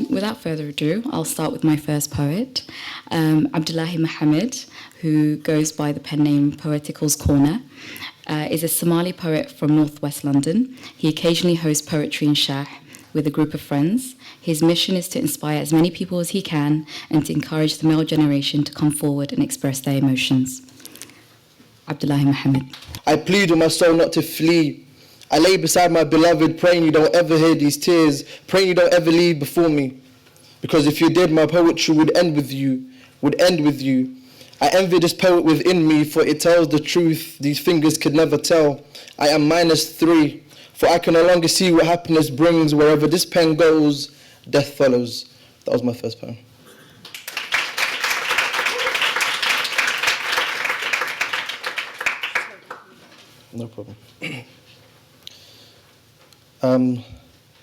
Without further ado, I'll start with my first poet, Abdullahi Mohamed, who goes by the pen name Poetical's Corner, is a Somali poet from northwest London. He occasionally hosts poetry in Shah with a group of friends. His mission is to inspire as many people as he can and to encourage the male generation to come forward and express their emotions. Abdullahi Mohamed. I plead with my soul not to flee. I lay beside my beloved, praying you don't ever hear these tears, praying you don't ever leave before me. Because if you did, my poetry would end with you, I envy this poet within me, for it tells the truth these fingers could never tell. I am -3, for I can no longer see what happiness brings. Wherever this pen goes, death follows. That was my first poem. No problem.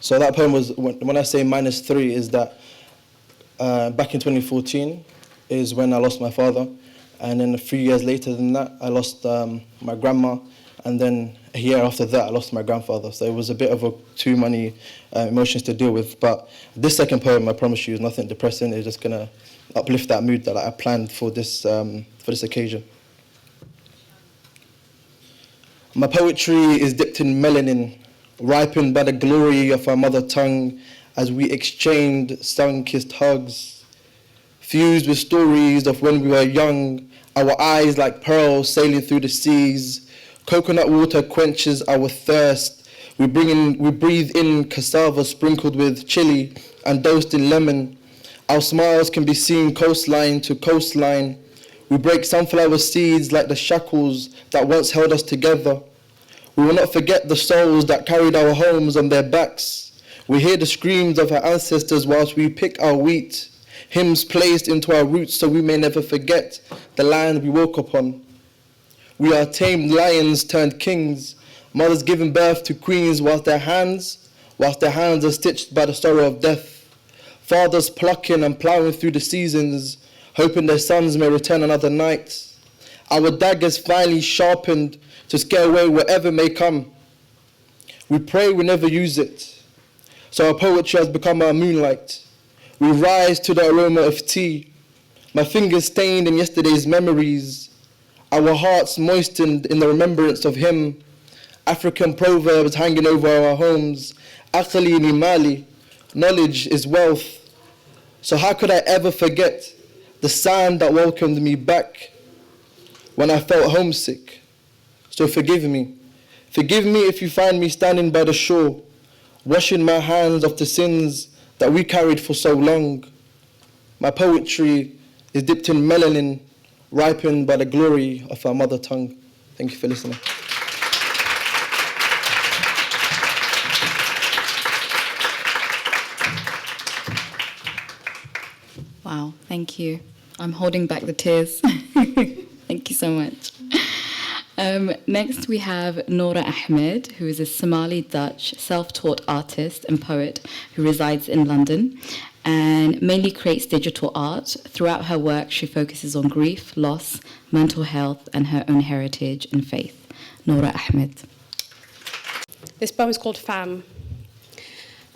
So that poem was, when I say -3, is that back in 2014 is when I lost my father, and then a few years later than that, I lost my grandma, and then a year after that, I lost my grandfather. So it was a bit of too many emotions to deal with. But this second poem, I promise you, is nothing depressing. It's just gonna uplift that mood that I planned for this occasion. My poetry is dipped in melanin, ripened by the glory of our mother tongue, as we exchanged sun-kissed hugs, fused with stories of when we were young, our eyes like pearls sailing through the seas. Coconut water quenches our thirst. We breathe in cassava sprinkled with chili and dosed in lemon. Our smiles can be seen coastline to coastline. We break sunflower seeds like the shackles that once held us together. We will not forget the souls that carried our homes on their backs. We hear the screams of our ancestors whilst we pick our wheat, hymns placed into our roots so we may never forget the land we woke upon. We are tamed lions turned kings, mothers giving birth to queens whilst their hands are stitched by the sorrow of death. Fathers plucking and ploughing through the seasons, hoping their sons may return another night. Our daggers finally sharpened to scare away whatever may come. We pray we never use it. So our poetry has become our moonlight. We rise to the aroma of tea. My fingers stained in yesterday's memories. Our hearts moistened in the remembrance of him. African proverbs hanging over our homes. Aqli ni mali, knowledge is wealth. So how could I ever forget the sand that welcomed me back when I felt homesick? So forgive me. Forgive me if you find me standing by the shore, washing my hands of the sins that we carried for so long. My poetry is dipped in melanin, ripened by the glory of our mother tongue. Thank you for listening. Wow, thank you. I'm holding back the tears. Thank you so much. Next, we have Nuura Axmed, who is a Somali-Dutch self-taught artist and poet who resides in London and mainly creates digital art. Throughout her work, she focuses on grief, loss, mental health, and her own heritage and faith. Nuura Axmed. This poem is called Fam.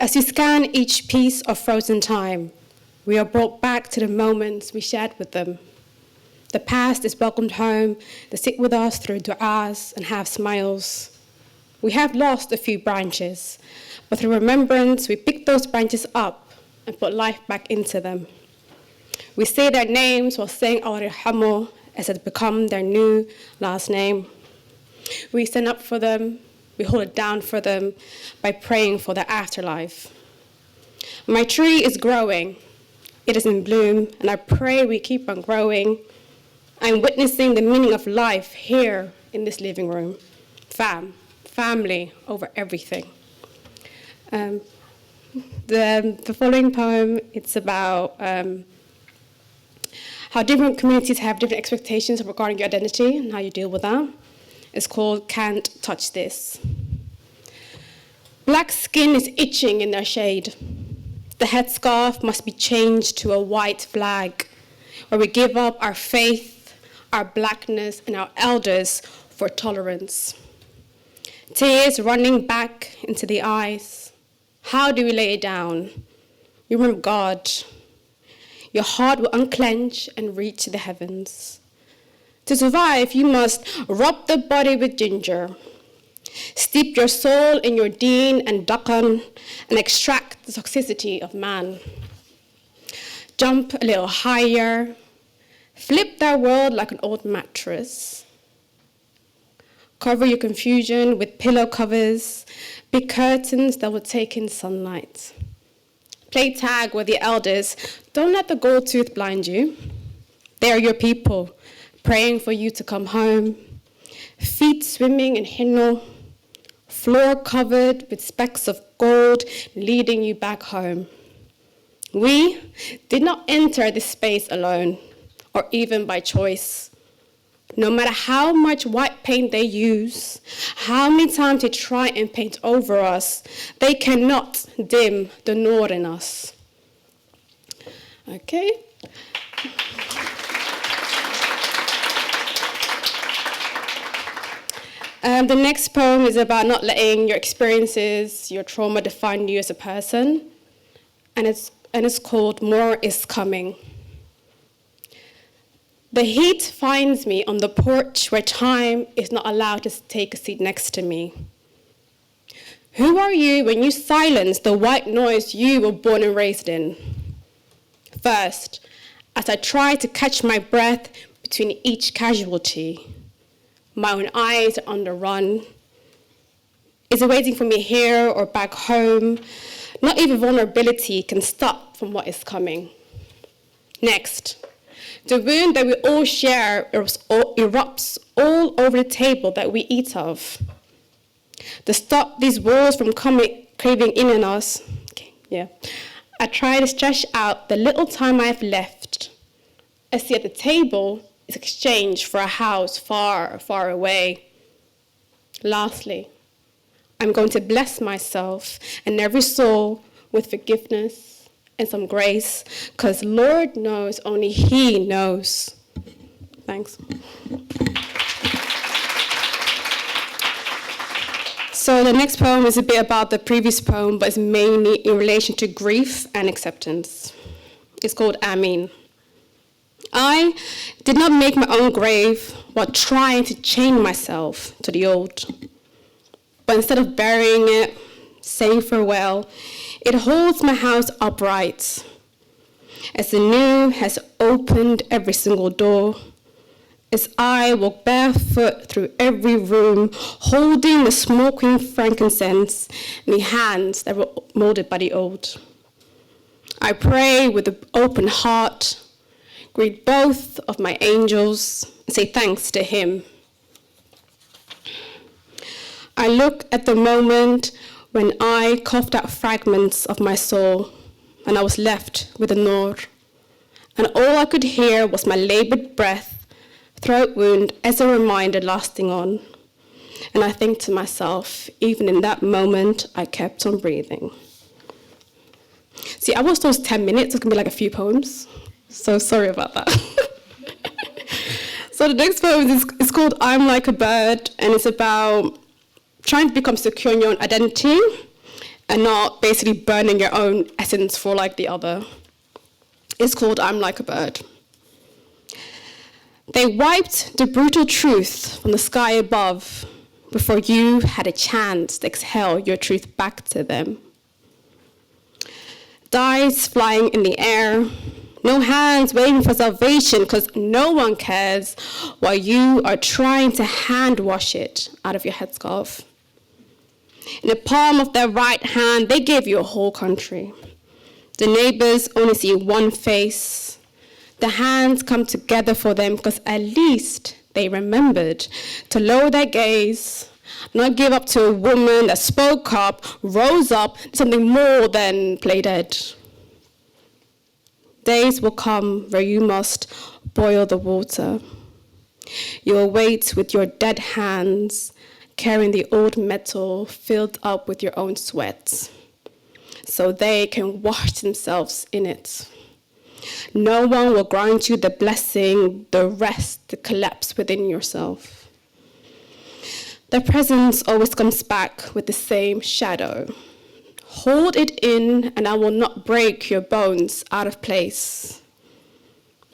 As you scan each piece of frozen time, we are brought back to the moments we shared with them. The past is welcomed home. They sit with us through du'as and have smiles. We have lost a few branches, but through remembrance, we pick those branches up and put life back into them. We say their names while saying Al Rihamu as it become their new last name. We stand up for them. We hold it down for them by praying for their afterlife. My tree is growing. It is in bloom, and I pray we keep on growing. I'm witnessing the meaning of life here in this living room. Family over everything. The following poem, it's about how different communities have different expectations regarding your identity and how you deal with that. It's called Can't Touch This. Black skin is itching in their shade. The headscarf must be changed to a white flag, where we give up our faith, our blackness, and our elders for tolerance. Tears running back into the eyes. How do we lay it down? You remember God. Your heart will unclench and reach the heavens. To survive, you must rub the body with ginger, steep your soul in your deen and dakan, and extract the toxicity of man. Jump a little higher, flip that world like an old mattress. Cover your confusion with pillow covers, big curtains that will take in sunlight. Play tag with the elders. Don't let the gold tooth blind you. They are your people, praying for you to come home. Feet swimming in hinno, floor covered with specks of gold, leading you back home. We did not enter this space alone, or even by choice. No matter how much white paint they use, how many times they try and paint over us, they cannot dim the Noor in us. Okay? The next poem is about not letting your experiences, your trauma define you as a person, and it's called More is Coming. The heat finds me on the porch where time is not allowed to take a seat next to me. Who are you when you silence the white noise you were born and raised in? First, as I try to catch my breath between each casualty, my own eyes are on the run. Is it waiting for me here or back home? Not even vulnerability can stop from what is coming. Next, the wound that we all share erupts all over the table that we eat of. To stop these walls from caving in on us, I try to stretch out the little time I have left. I see at the table is exchanged for a house far, far away. Lastly, I'm going to bless myself and every soul with forgiveness and some grace, because Lord knows, only He knows. Thanks. So the next poem is a bit about the previous poem, but it's mainly in relation to grief and acceptance. It's called Amin. I did not make my own grave while trying to chain myself to the old. But instead of burying it, saying farewell, it holds my house upright. As the new has opened every single door, as I walk barefoot through every room, holding the smoking frankincense in the hands that were molded by the old. I pray with an open heart, greet both of my angels, and say thanks to Him. I look at the moment when I coughed out fragments of my soul, and I was left with a Noor. And all I could hear was my labored breath, throat wound as a reminder lasting on. And I think to myself, even in that moment, I kept on breathing. See, I was told 10 minutes, it's gonna be like a few poems. So sorry about that. So the next poem is called I'm Like a Bird, and it's about trying to become secure in your own identity and not basically burning your own essence for like the other. It's called I'm Like a Bird. They wiped the brutal truth from the sky above before you had a chance to exhale your truth back to them. Dice flying in the air, no hands waiting for salvation because no one cares while you are trying to hand wash it out of your headscarf. In the palm of their right hand, they gave you a whole country. The neighbors only see one face. The hands come together for them because at least they remembered to lower their gaze, not give up to a woman that spoke up, rose up, something more than play dead. Days will come where you must boil the water. You will wait with your dead hands, carrying the old metal filled up with your own sweat, so they can wash themselves in it. No one will grant you the blessing, the rest, the collapse within yourself. The presence always comes back with the same shadow. Hold it in, and I will not break your bones out of place.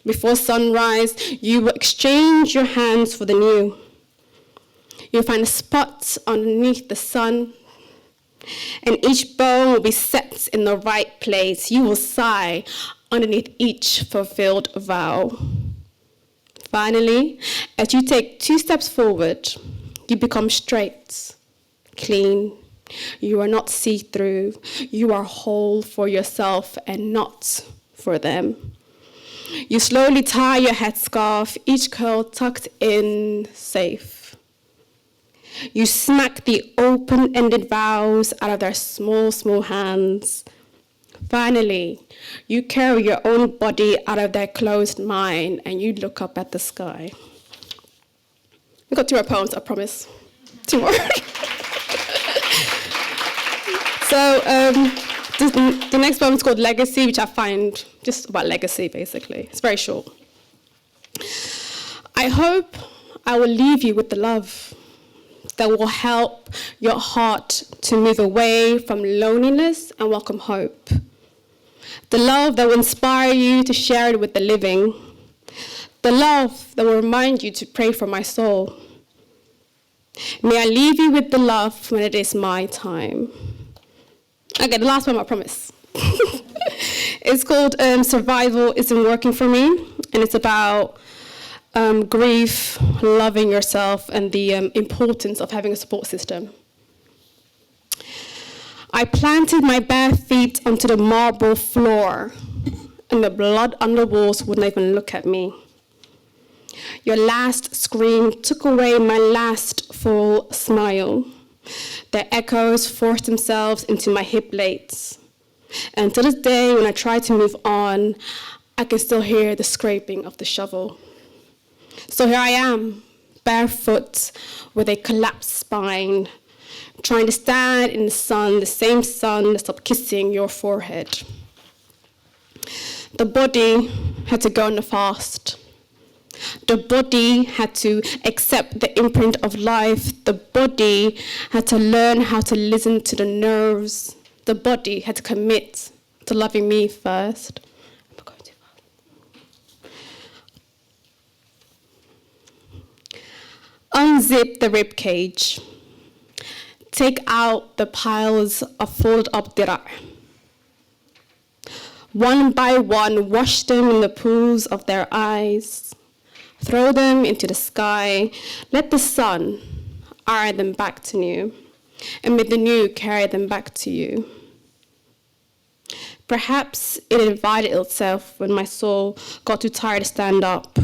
Before sunrise, you will exchange your hands for the new. You'll find a spot underneath the sun, and each bone will be set in the right place. You will sigh underneath each fulfilled vow. Finally, as you take 2 steps forward, you become straight, clean. You are not see-through. You are whole for yourself and not for them. You slowly tie your headscarf, each curl tucked in, safe. You smack the open-ended vows out of their small, small hands. Finally, you carry your own body out of their closed mind, and you look up at the sky. We've got 2 more poems, I promise. 2 more. So the next poem is called Legacy, which I find just about legacy, basically. It's very short. I hope I will leave you with the love that will help your heart to move away from loneliness and welcome hope. The love that will inspire you to share it with the living. The love that will remind you to pray for my soul. May I leave you with the love when it is my time. Okay, the last one, I promise. It's called Survival Isn't Working For Me, and it's about grief, loving yourself, and the importance of having a support system. I planted my bare feet onto the marble floor, and the blood on the walls wouldn't even look at me. Your last scream took away my last full smile. Their echoes forced themselves into my hip blades. And to this day, when I try to move on, I can still hear the scraping of the shovel. So here I am, barefoot, with a collapsed spine, trying to stand in the same sun that stopped kissing your forehead. The body had to go on a fast. The body had to accept the imprint of life. The body had to learn how to listen to the nerves. The body had to commit to loving me first. Unzip the rib cage. Take out the piles of folded up dira'. One by one, wash them in the pools of their eyes. Throw them into the sky. Let the sun iron them back to new, and may the new carry them back to you. Perhaps it invited itself when my soul got too tired to stand up.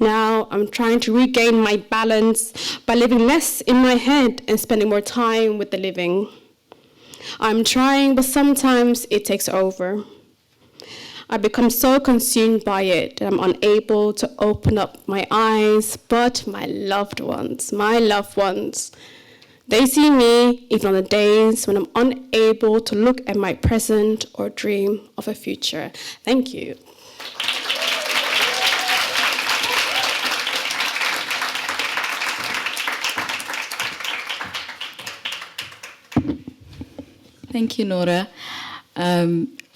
Now I'm trying to regain my balance by living less in my head and spending more time with the living. I'm trying, but sometimes it takes over. I become so consumed by it that I'm unable to open up my eyes, but my loved ones, they see me even on the days when I'm unable to look at my present or dream of a future. Thank you. Thank you, Nuura.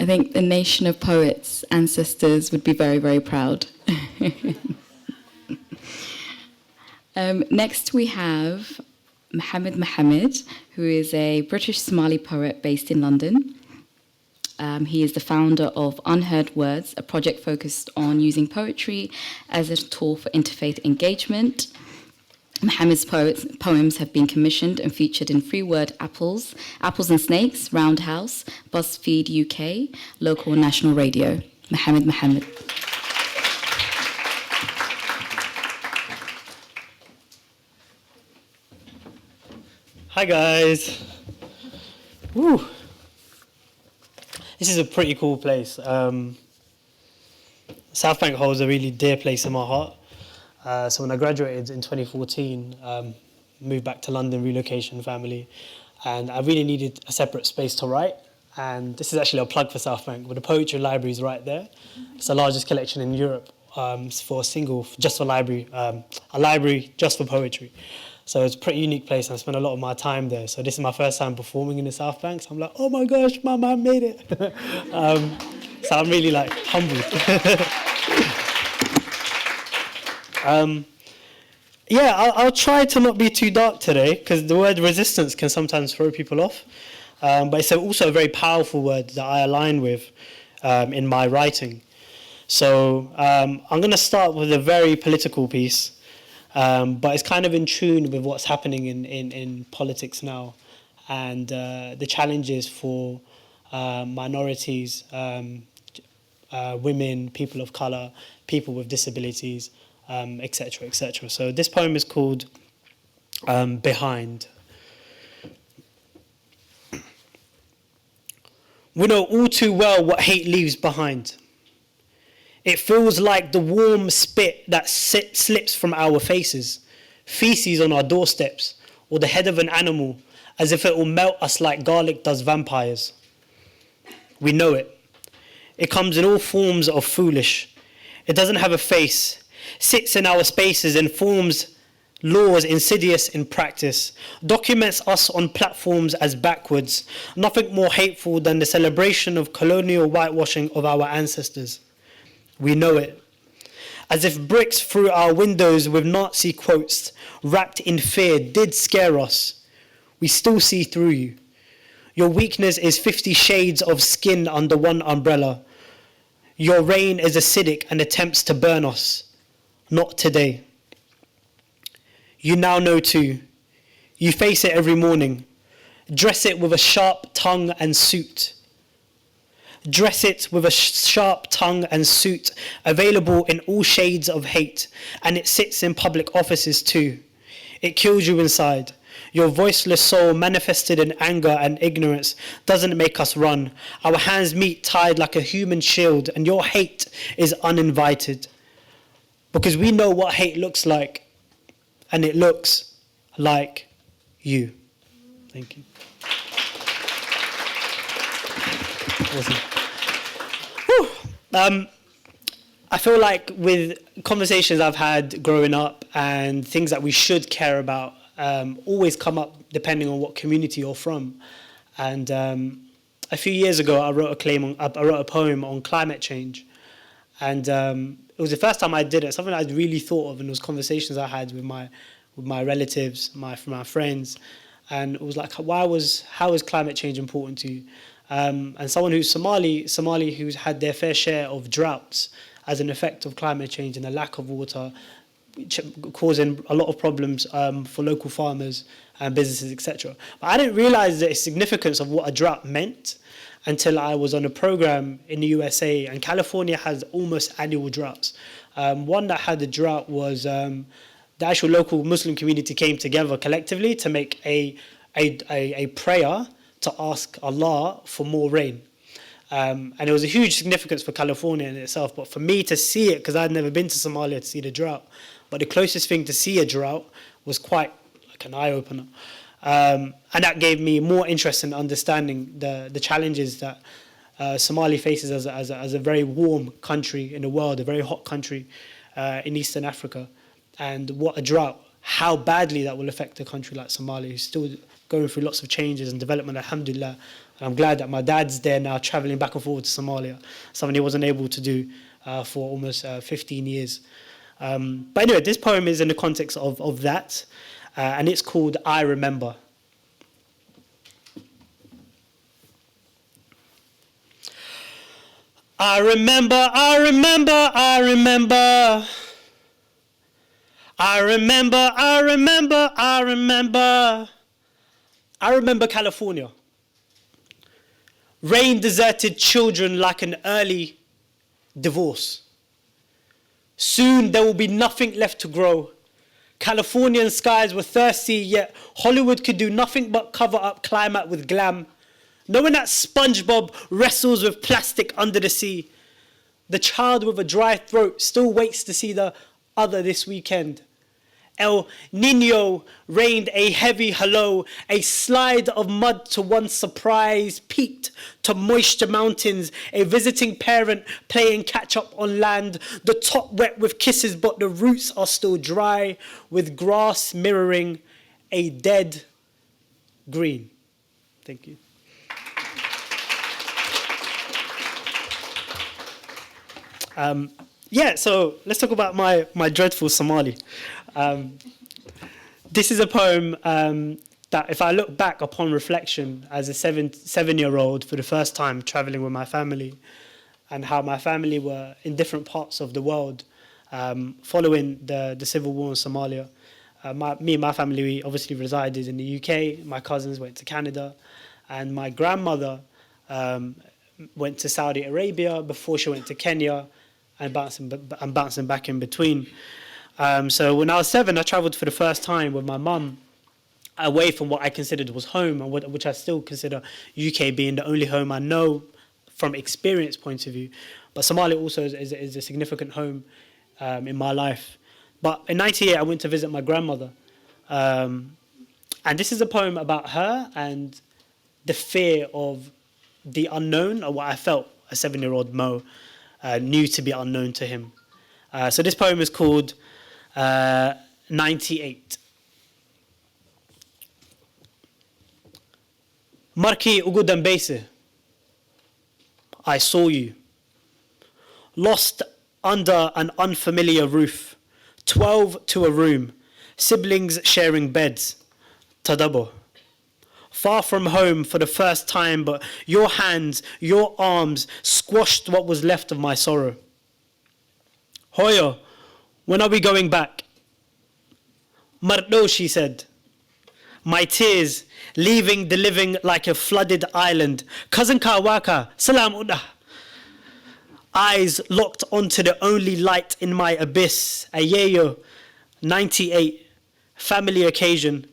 I think the nation of poets, ancestors, would be very, very proud. Next we have Mohamed Mohamed, who is a British Somali poet based in London. He is the founder of Unheard Words, a project focused on using poetry as a tool for interfaith engagement. Mohamed's poems have been commissioned and featured in Free Word Apples and Snakes, Roundhouse, BuzzFeed UK, local and national radio. Mohamed Mohamed. Hi guys. Woo. This is a pretty cool place. South Bank holds a really dear place in my heart. So when I graduated in 2014, moved back to London, relocation, family, and I really needed a separate space to write. And this is actually a plug for South Bank, but the poetry library is right there. It's the largest collection in Europe for a single, just for library, a library just for poetry. So it's a pretty unique place, and I spent a lot of my time there. So this is my first time performing in the South Bank. So I'm like, oh my gosh, Mama, I made it. So I'm really like humbled. Yeah, I'll try to not be too dark today, because the word resistance can sometimes throw people off. But it's also a very powerful word that I align with in my writing. So I'm going to start with a very political piece, but it's kind of in tune with what's happening in politics now, and the challenges for minorities, women, people of colour, people with disabilities, etc., etc. So this poem is called Behind. We know all too well what hate leaves behind. It feels like the warm spit that slips from our faces, feces on our doorsteps, or the head of an animal, as if it will melt us like garlic does vampires. We know it. It comes in all forms of foolish. It doesn't have a face, sits in our spaces and forms laws insidious in practice, documents us on platforms as backwards, nothing more hateful than the celebration of colonial whitewashing of our ancestors. We know it. As if bricks through our windows with Nazi quotes wrapped in fear did scare us, we still see through you. Your weakness is 50 shades of skin under one umbrella. Your reign is acidic and attempts to burn us. Not today. You now know too. You face it every morning. Dress it with a sharp tongue and suit. Dress it with a sharp tongue and suit, available in all shades of hate, and it sits in public offices too. It kills you inside. Your voiceless soul, manifested in anger and ignorance, doesn't make us run. Our hands meet tied like a human shield, and your hate is uninvited. Because we know what hate looks like, and it looks like you. Thank you. Awesome. I feel like with conversations I've had growing up and things that we should care about always come up depending on what community you're from. And a few years ago, I wrote a poem on climate change. And it was the first time I did it, something I'd really thought of, and it was conversations I had with my relatives, my friends. And it was like, how is climate change important to you? And someone who's Somali who's had their fair share of droughts as an effect of climate change and the lack of water, causing a lot of problems for local farmers and businesses, etc. But I didn't realize the significance of what a drought meant until I was on a program in the USA, and California has almost annual droughts. One that had a drought was the actual local Muslim community came together collectively to make a prayer to ask Allah for more rain. And it was a huge significance for California in itself, but for me to see it, because I'd never been to Somalia to see the drought, but the closest thing to see a drought was quite like an eye-opener. And that gave me more interest in understanding the challenges that Somali faces as a very warm country in the world, a very hot country in Eastern Africa, and what a drought, how badly that will affect a country like Somalia, who's still going through lots of changes and development, alhamdulillah. And I'm glad that my dad's there now, traveling back and forward to Somalia, something he wasn't able to do for almost 15 years. But anyway, this poem is in the context of that, and it's called I Remember. I remember, I remember, I remember. I remember, I remember, I remember. I remember California. Rain deserted children like an early divorce. Soon there will be nothing left to grow. Californian skies were thirsty, yet Hollywood could do nothing but cover up climate with glam. Knowing that SpongeBob wrestles with plastic under the sea, the child with a dry throat still waits to see the other this weekend. El Nino rained a heavy hello, a slide of mud to one's surprise, peaked to moisture mountains, a visiting parent playing catch up on land, the top wet with kisses but the roots are still dry, with grass mirroring a dead green. Thank you. So let's talk about my dreadful Somali. This is a poem that if I look back upon reflection as a seven-year-old for the first time traveling with my family, and how my family were in different parts of the world following the civil war in Somalia. Me and my family, we obviously resided in the UK. My cousins went to Canada, and my grandmother went to Saudi Arabia before she went to Kenya, and bouncing back in between. So when I was 7, I travelled for the first time with my mum away from what I considered was home, and which I still consider UK being the only home I know from experience point of view. But Somalia also is a significant home in my life. But in 98, I went to visit my grandmother. And this is a poem about her and the fear of the unknown, or what I felt a 7-year-old Mo knew to be unknown to him. So this poem is called 98. Marki ugu dambeyse, I saw you. Lost under an unfamiliar roof, 12 to a room, siblings sharing beds, tadabo. Far from home for the first time, but your hands, your arms squashed what was left of my sorrow. Hoyo, when are we going back? Mardo, she said. My tears leaving the living like a flooded island. Cousin Kawaka, salam udah. Eyes locked onto the only light in my abyss. Ayeyo, 98, family occasion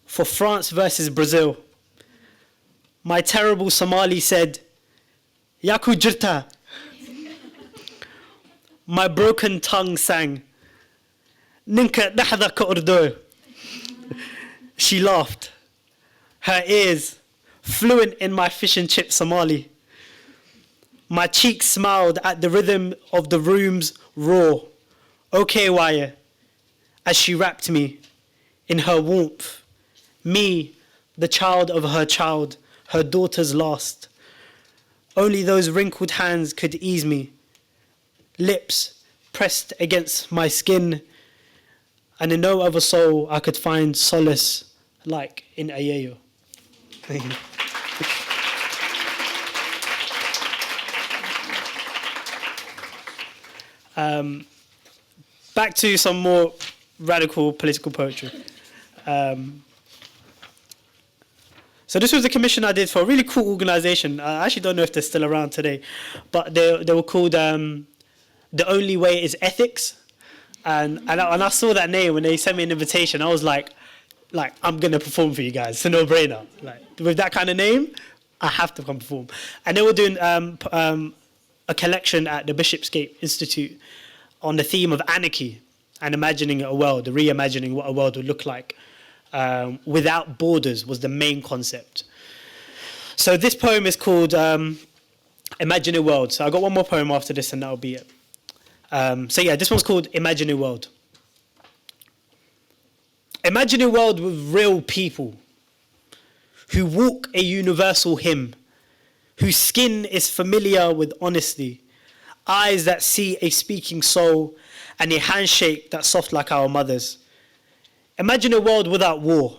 for France versus Brazil. My terrible Somali said, Yaku jirta. My broken tongue sang, Ninka dahda ka urdo. She laughed, her ears fluent in my fish and chip Somali. My cheeks smiled at the rhythm of the room's roar. Okay, Waya, as she wrapped me in her warmth. Me, the child of her child, her daughter's last. Only those wrinkled hands could ease me. Lips pressed against my skin, and in no other soul I could find solace like in Ayeyo. Thank you. Back to some more radical political poetry. So this was a commission I did for a really cool organisation. I actually don't know if they're still around today, but they were called The Only Way is Ethics. And I saw that name when they sent me an invitation. I was like I'm going to perform for you guys. It's a no-brainer. Like, with that kind of name, I have to come perform. And they were doing a collection at the Bishopsgate Institute on the theme of anarchy and imagining a world, reimagining what a world would look like. Without borders was the main concept. So this poem is called Imagine a World. So I got one more poem after this and that'll be it. This one's called Imagine a World. Imagine a world with real people who walk a universal hymn, whose skin is familiar with honesty, eyes that see a speaking soul, and a handshake that's soft like our mothers. Imagine a world without war,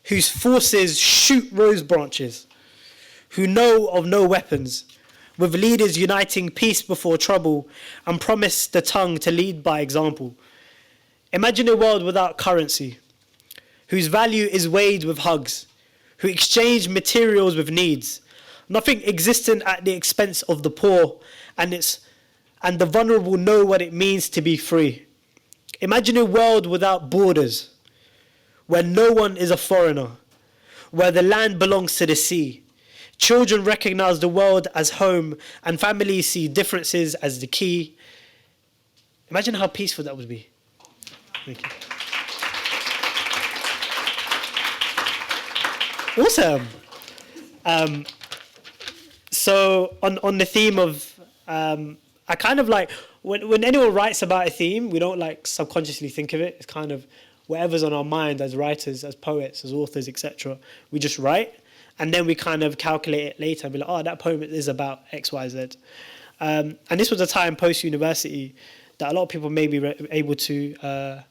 whose forces shoot rose branches, who know of no weapons, with leaders uniting peace before trouble and promise the tongue to lead by example. Imagine a world without currency, whose value is weighed with hugs, who exchange materials with needs, nothing existent at the expense of the poor, and the vulnerable know what it means to be free. Imagine a world without borders, where no one is a foreigner, where the land belongs to the sea. Children recognize the world as home, and families see differences as the key. Imagine how peaceful that would be. Thank you. Awesome. So on the theme of, I kind of like, when anyone writes about a theme, we don't like subconsciously think of it. It's kind of whatever's on our mind as writers, as poets, as authors, etc. We just write, and then we kind of calculate it later and be like, oh, that poem is about X, Y, Z. And this was a time post-university that a lot of people may be able to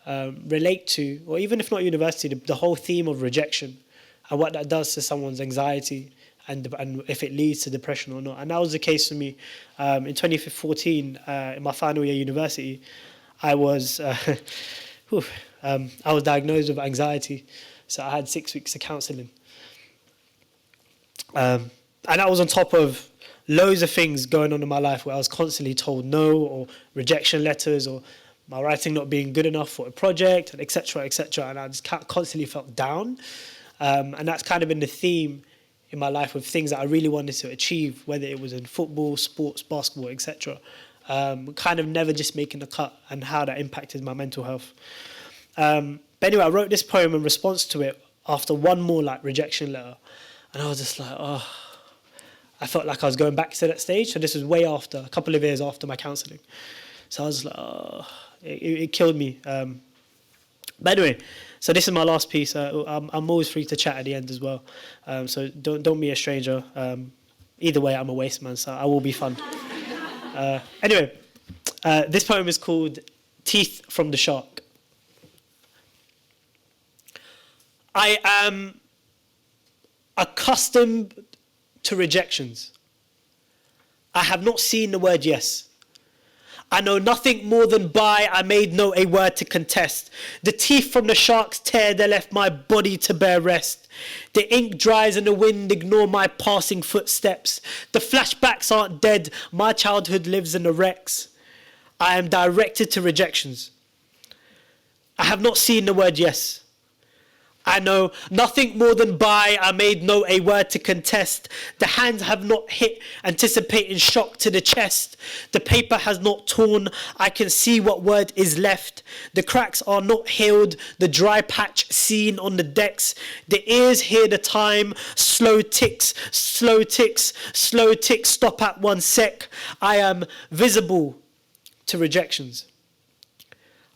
relate to, or even if not university, the whole theme of rejection and what that does to someone's anxiety and if it leads to depression or not. And that was the case for me. In 2014, in my final year university, I was diagnosed with anxiety. So I had 6 weeks of counselling. And that was on top of loads of things going on in my life where I was constantly told no, or rejection letters, or my writing not being good enough for a project, and etc., etc. And I just constantly felt down. And that's kind of been the theme in my life with things that I really wanted to achieve, whether it was in football, sports, basketball, etc. Kind of never just making the cut, and how that impacted my mental health. But anyway, I wrote this poem in response to it after one more like rejection letter. And I was just like, oh, I felt like I was going back to that stage. So this was way after, a couple of years after my counselling. So I was like, oh, it killed me. But anyway, so this is my last piece. I'm always free to chat at the end as well. So don't be a stranger. Either way, I'm a waste man, so I will be fun. Anyway, this poem is called Teeth from the Shark. I am accustomed to rejections. I have not seen the word yes. I know nothing more than buy. I made no a word to contest. The teeth from the shark's tear, they left my body to bear rest. The ink dries and the wind ignore my passing footsteps. The flashbacks aren't dead. My childhood lives in the wrecks. I am directed to rejections. I have not seen the word yes. I know nothing more than buy. I made no a word to contest. The hands have not hit, anticipating shock to the chest. The paper has not torn. I can see what word is left. The cracks are not healed. The dry patch seen on the decks. The ears hear the time. Slow ticks, slow ticks, slow ticks. Stop at 1 sec. I am visible to rejections.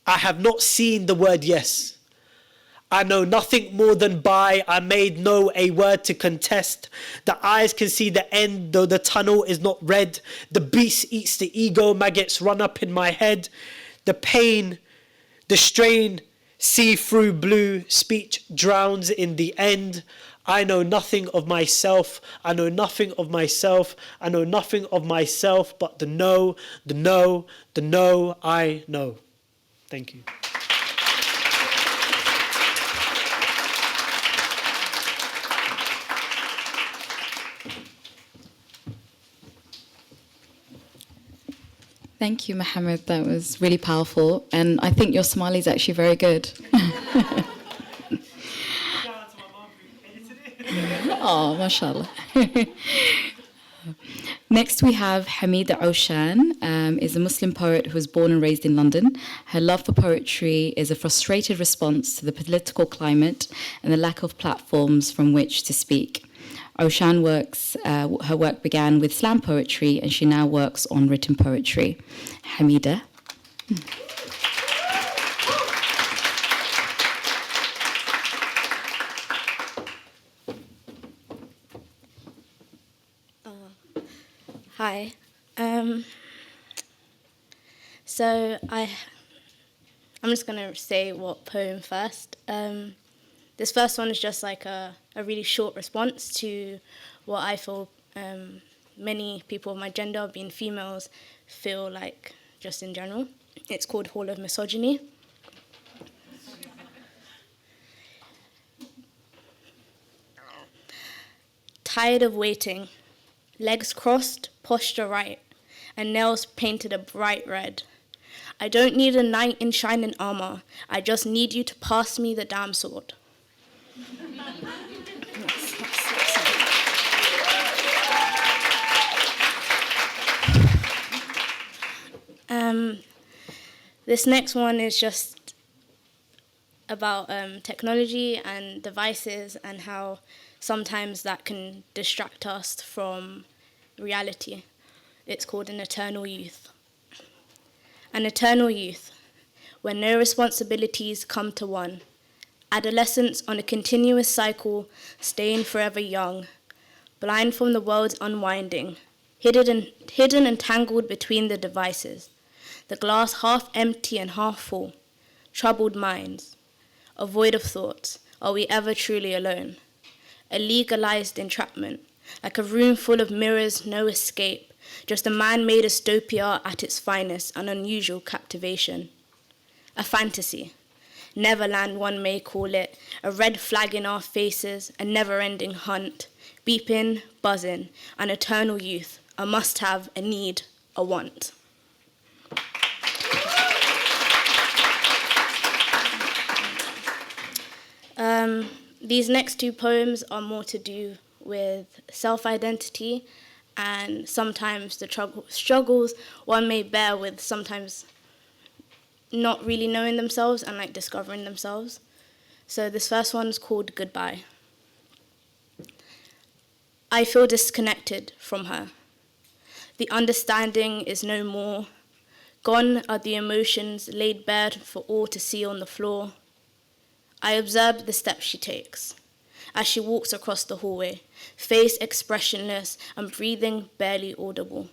I have not seen the word yes. I know nothing more than buy. I made no a word to contest. The eyes can see the end, though the tunnel is not red. The beast eats the ego, maggots run up in my head. The pain, the strain, see through blue, speech drowns in the end. I know nothing of myself. I know nothing of myself. I know nothing of myself but the no, the no, the no I know. Thank you. Thank you, Mohamed. That was really powerful. And I think your Somali is actually very good. Oh, mashallah. Next, we have Hamida Aushan, is a Muslim poet who was born and raised in London. Her love for poetry is a frustrated response to the political climate and the lack of platforms from which to speak. Aushan her work began with slam poetry, and she now works on written poetry. Hamida. Hi. So I'm just going to say what poem first. This first one is just like a really short response to what I feel many people of my gender, being females, feel like just in general. It's called Hall of Misogyny. Tired of waiting, legs crossed, posture right, and nails painted a bright red. I don't need a knight in shining armor. I just need you to pass me the damn sword. This next one is just about technology and devices and how sometimes that can distract us from reality. It's called An Eternal Youth. An eternal youth, where no responsibilities come to one. Adolescence on a continuous cycle, staying forever young, blind from the world's unwinding, hidden and tangled between the devices, the glass half empty and half full, troubled minds, a void of thoughts. Are we ever truly alone? A legalized entrapment, like a room full of mirrors, no escape, just a man-made dystopia at its finest, an unusual captivation. A fantasy, Neverland one may call it, a red flag in our faces, a never-ending hunt, beeping, buzzing, an eternal youth, a must-have, a need, a want. These next two poems are more to do with self-identity and sometimes the struggles one may bear with sometimes not really knowing themselves and like discovering themselves. So this first one's called Goodbye. I feel disconnected from her. The understanding is no more. Gone are the emotions laid bare for all to see on the floor. I observe the steps she takes as she walks across the hallway, face expressionless and breathing barely audible.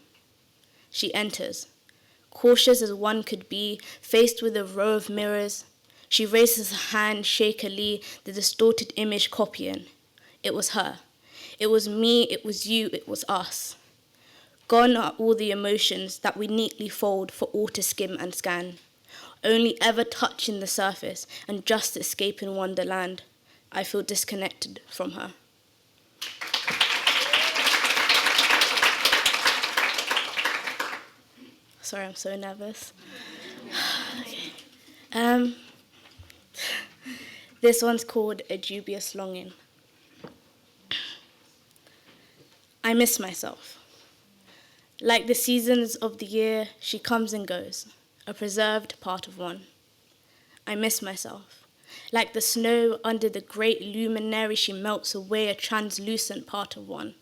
She enters, cautious as one could be, faced with a row of mirrors. She raises her hand shakily, the distorted image copying. It was her. It was me, it was you, it was us. Gone are all the emotions that we neatly fold for all to skim and scan, only ever touching the surface and just escaping wonderland. I feel disconnected from her. Sorry, I'm so nervous. Okay. This one's called A Dubious Longing. I miss myself. Like the seasons of the year, she comes and goes, a preserved part of one. I miss myself. Like the snow under the great luminary, she melts away, a translucent part of one.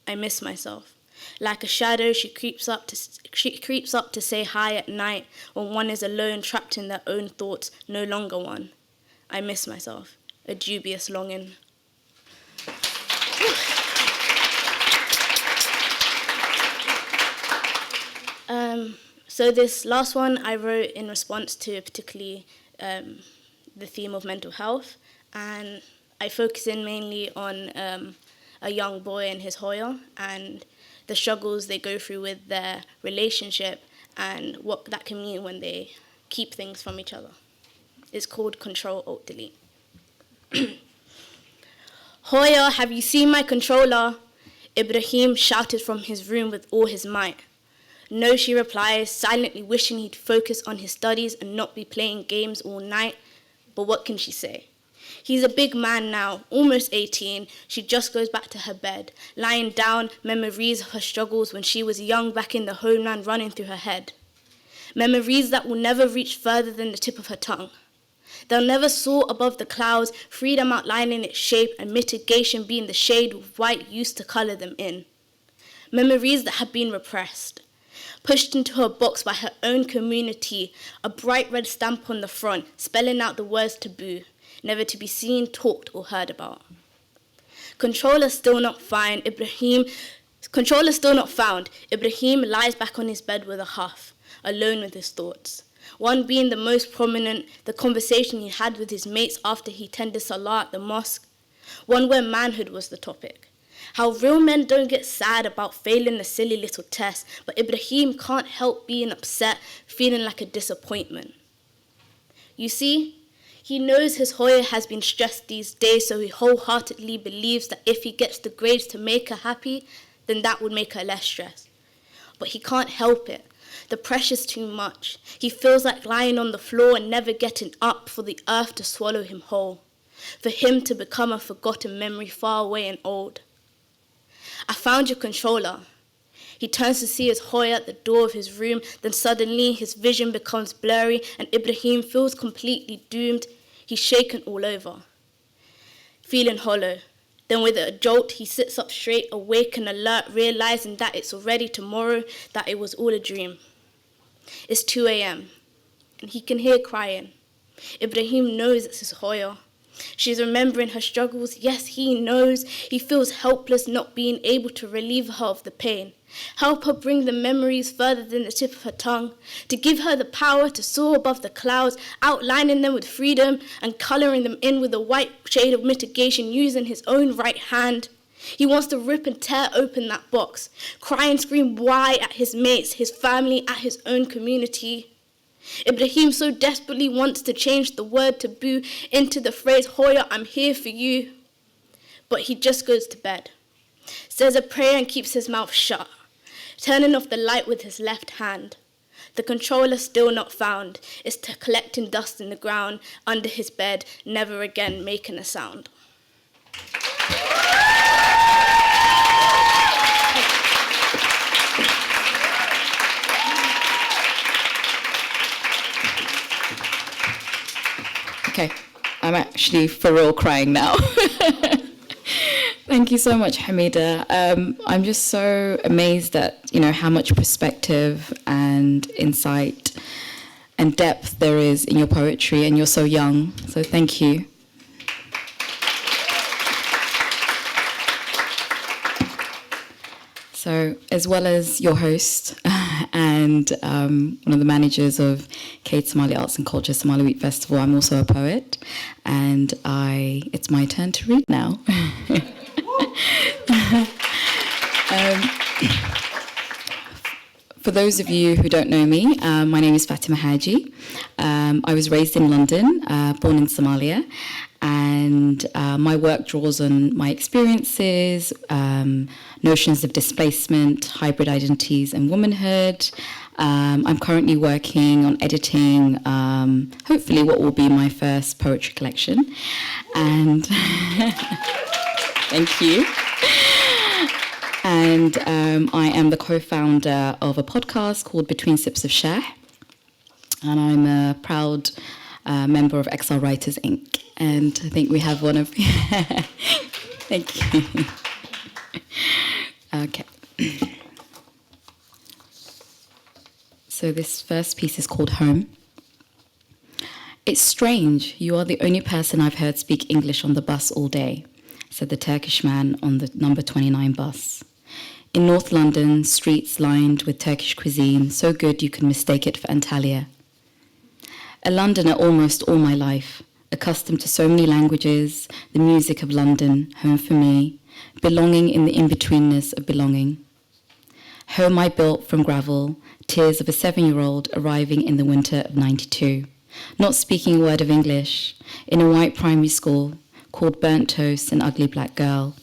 I miss myself. Like a shadow, she creeps up to say hi at night when one is alone, trapped in their own thoughts, no longer one. I miss myself. A dubious longing. So this last one I wrote in response to particularly the theme of mental health, and I focus in mainly on a young boy and his Hoya and the struggles they go through with their relationship and what that can mean when they keep things from each other. It's called Control Alt Delete. Hoya, have you seen my controller? Ibrahim shouted from his room with all his might. No, she replies, silently wishing he'd focus on his studies and not be playing games all night. But what can she say? He's a big man now, almost 18. She just goes back to her bed, lying down, memories of her struggles when she was young back in the homeland running through her head. Memories that will never reach further than the tip of her tongue. They'll never soar above the clouds, freedom outlining its shape and mitigation being the shade of white used to color them in. Memories that have been repressed. Pushed into a box by her own community, a bright red stamp on the front, spelling out the words taboo, never to be seen, talked, or heard about. Controller still not found. Ibrahim lies back on his bed with a huff, alone with his thoughts. One being the most prominent, the conversation he had with his mates after he tended salah at the mosque. One where manhood was the topic. How real men don't get sad about failing a silly little test, but Ibrahim can't help being upset, feeling like a disappointment. You see, he knows his Hoya has been stressed these days, so he wholeheartedly believes that if he gets the grades to make her happy, then that would make her less stressed. But he can't help it. The pressure's too much. He feels like lying on the floor and never getting up for the earth to swallow him whole, for him to become a forgotten memory far away and old. I found your controller. He turns to see his Hoya at the door of his room, then suddenly his vision becomes blurry and Ibrahim feels completely doomed. He's shaken all over, feeling hollow. Then with a jolt, he sits up straight, awake and alert, realizing that it's already tomorrow, that it was all a dream. It's 2 a.m. and he can hear crying. Ibrahim knows it's his Hoya. She's remembering her struggles. Yes, he knows. He feels helpless not being able to relieve her of the pain. Help her bring the memories further than the tip of her tongue. To give her the power to soar above the clouds, outlining them with freedom and colouring them in with a white shade of mitigation using his own right hand. He wants to rip and tear open that box, cry and scream why at his mates, his family, at his own community. Ibrahim so desperately wants to change the word taboo into the phrase, Hoya, I'm here for you. But he just goes to bed, says a prayer and keeps his mouth shut, turning off the light with his left hand. The controller still not found, is collecting dust in the ground under his bed, never again making a sound. Okay, I'm actually for real crying now. Thank you so much, Hamida. I'm just so amazed at, how much perspective and insight and depth there is in your poetry, and you're so young, so thank you. So, as well as your host and one of the managers of Cade Somali Arts and Culture Somali Week Festival, I'm also a poet, and it's my turn to read now. For those of you who don't know me, my name is Fatima Hagi. I was raised in London, born in Somalia, and my work draws on my experiences, notions of displacement, hybrid identities, and womanhood. I'm currently working on editing, hopefully, what will be my first poetry collection. And thank you. And I am the co-founder of a podcast called Between Sips of Shah. And I'm a proud member of XR Writers, Inc. And I think we have one of... Thank you. Okay. So this first piece is called Home. It's strange, you are the only person I've heard speak English on the bus all day, said the Turkish man on the number 29 bus. In North London, streets lined with Turkish cuisine, so good you could mistake it for Antalya. A Londoner almost all my life, accustomed to so many languages, the music of London, home for me, belonging in the in-betweenness of belonging. Home I built from gravel, tears of a 7-year-old arriving in the winter of 92, not speaking a word of English, in a white primary school, called Burnt Toast and Ugly Black Girl.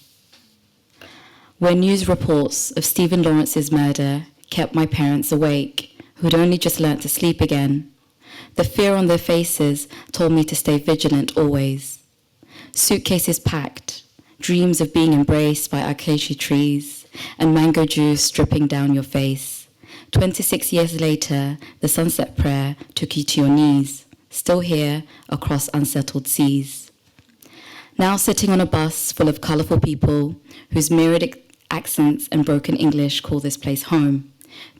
Where news reports of Stephen Lawrence's murder kept my parents awake, who'd only just learnt to sleep again. The fear on their faces told me to stay vigilant always. Suitcases packed, dreams of being embraced by acacia trees, and mango juice dripping down your face. 26 years later, the sunset prayer took you to your knees, still here across unsettled seas. Now sitting on a bus full of colourful people whose myriad accents and broken English call this place home.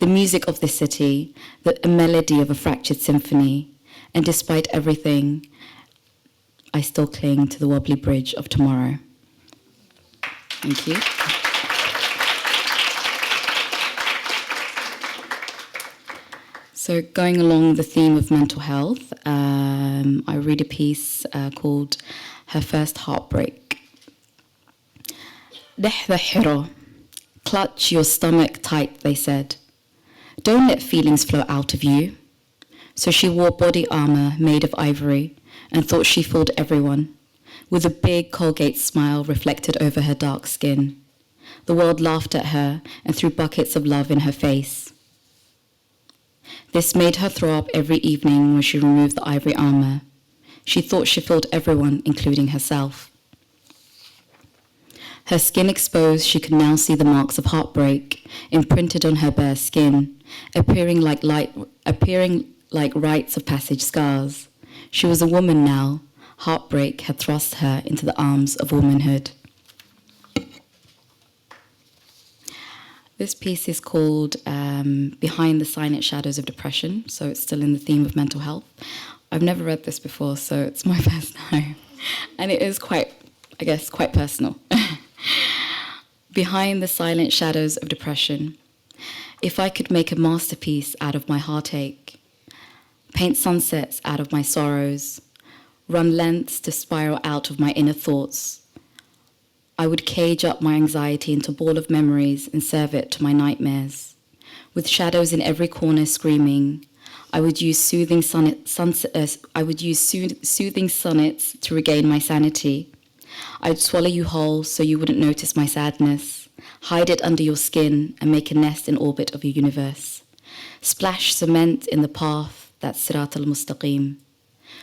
The music of this city, a melody of a fractured symphony, and despite everything, I still cling to the wobbly bridge of tomorrow. Thank you. So going along the theme of mental health, I read a piece called Her First Heartbreak. Clutch your stomach tight, they said. Don't let feelings flow out of you. So she wore body armor made of ivory and thought she fooled everyone, with a big Colgate smile reflected over her dark skin. The world laughed at her and threw buckets of love in her face. This made her throw up every evening when she removed the ivory armor. She thought she fooled everyone, including herself. Her skin exposed, she could now see the marks of heartbreak imprinted on her bare skin, appearing like rites of passage scars. She was a woman now. Heartbreak had thrust her into the arms of womanhood. This piece is called Behind the Silent Shadows of Depression, so it's still in the theme of mental health. I've never read this before, so it's my first time. And it is quite personal. Behind the silent shadows of depression, if I could make a masterpiece out of my heartache, paint sunsets out of my sorrows, run lengths to spiral out of my inner thoughts, I would cage up my anxiety into a ball of memories and serve it to my nightmares. With shadows in every corner screaming, I would use soothing sonnets to regain my sanity. I'd swallow you whole so you wouldn't notice my sadness, hide it under your skin and make a nest in orbit of your universe. Splash cement in the path that's Sirat al-Mustaqim,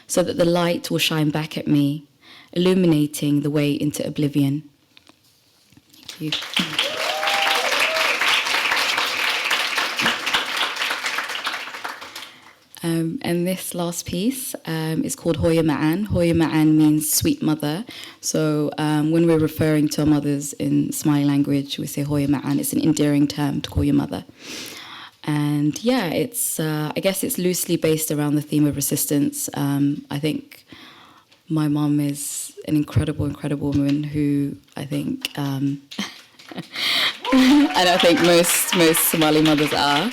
so that the light will shine back at me, illuminating the way into oblivion. Thank you. And this last piece is called Hoya Ma'an. Hoya Ma'an means sweet mother. So when we're referring to our mothers in Somali language, we say Hoya Ma'an. It's an endearing term to call your mother. And yeah, it's I guess it's loosely based around the theme of resistance. I think my mom is an incredible, incredible woman who I think, and I think most Somali mothers are.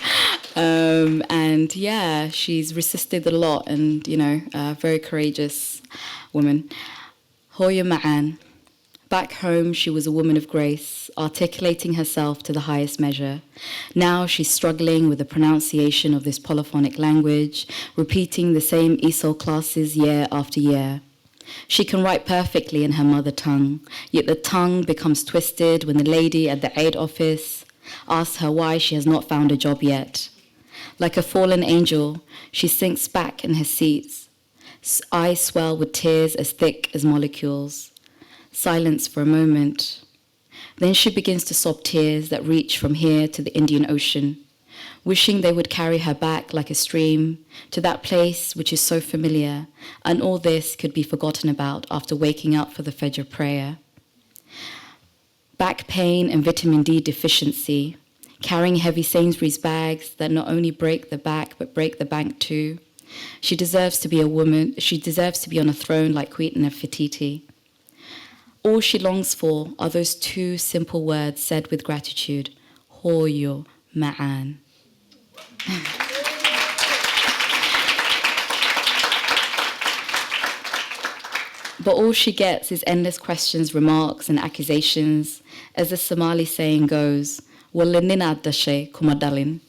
And yeah, she's resisted a lot and, you know, a very courageous woman. Hoya Ma'an. Back home, she was a woman of grace, articulating herself to the highest measure. Now she's struggling with the pronunciation of this polyphonic language, repeating the same ESOL classes year after year. She can write perfectly in her mother tongue, yet the tongue becomes twisted when the lady at the aid office asks her why she has not found a job yet. Like a fallen angel, she sinks back in her seat. Eyes swell with tears as thick as molecules. Silence for a moment. Then she begins to sob tears that reach from here to the Indian Ocean, wishing they would carry her back like a stream to that place which is so familiar, and all this could be forgotten about after waking up for the Fajr prayer. Back pain and vitamin D deficiency, carrying heavy Sainsbury's bags that not only break the back but break the bank too. She deserves to be a woman. She deserves to be on a throne like Queen Nefertiti. All she longs for are those two simple words said with gratitude, Hoyo Ma'an. But all she gets is endless questions, remarks, and accusations. As the Somali saying goes, Wallenina dashe kumadalin.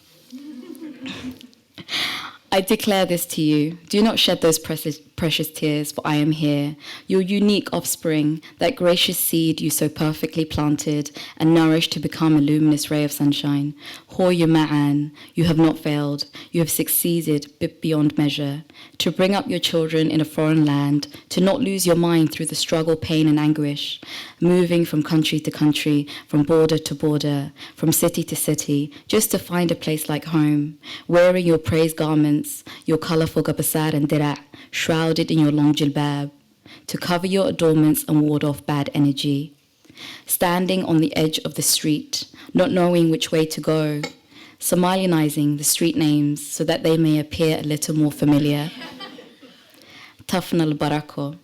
I declare this to you. Do not shed those precious tears, for I am here, your unique offspring, that gracious seed you so perfectly planted and nourished to become a luminous ray of sunshine. Hoya Ma'an, you have not failed. You have succeeded beyond measure. To bring up your children in a foreign land, to not lose your mind through the struggle, pain, and anguish, moving from country to country, from border to border, from city to city, just to find a place like home, wearing your praise garments, your colourful gabasar and dira', shrouded in your long jilbab, to cover your adornments and ward off bad energy. Standing on the edge of the street, not knowing which way to go, Somalianizing the street names so that they may appear a little more familiar. Tafn al-Barako,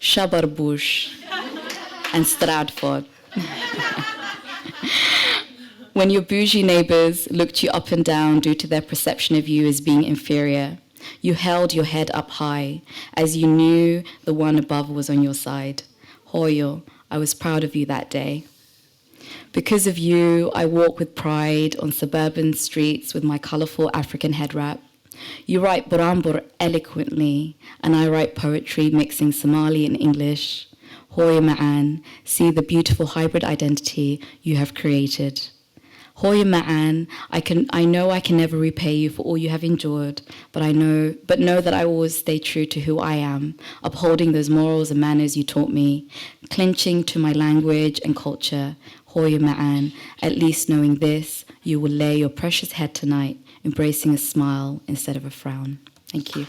Shabarbush, and Stradford. When your bougie neighbors looked you up and down due to their perception of you as being inferior, you held your head up high as you knew the one above was on your side. Hoyo, I was proud of you that day. Because of you, I walk with pride on suburban streets with my colorful African head wrap. You write Burambur eloquently, and I write poetry mixing Somali and English. Hoya Ma'an, see the beautiful hybrid identity you have created. Hoya Ma'an, I know I can never repay you for all you have endured, but know that I will always stay true to who I am, upholding those morals and manners you taught me, clinching to my language and culture. Hoya Ma'an, at least knowing this, you will lay your precious head tonight, embracing a smile instead of a frown. Thank you.